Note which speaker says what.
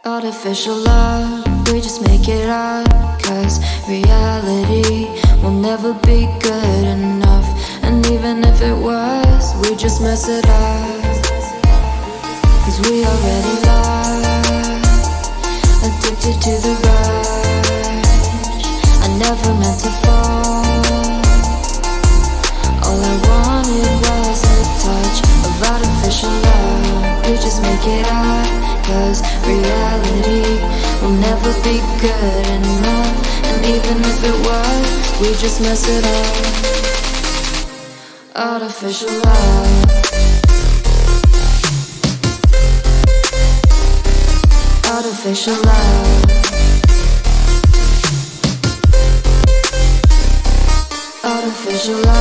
Speaker 1: Artificial love, we just make it up. Cause reality will never be good enough. And even if it was, we just mess it up. Cause we already lost, addicted to the rush. I never meant to fall. All I wanted was a touch of artificial love. We just make it up. Cause reality will never be good enough. And even if it was, we just mess it up. Artificial love. Artificial love. Artificial love.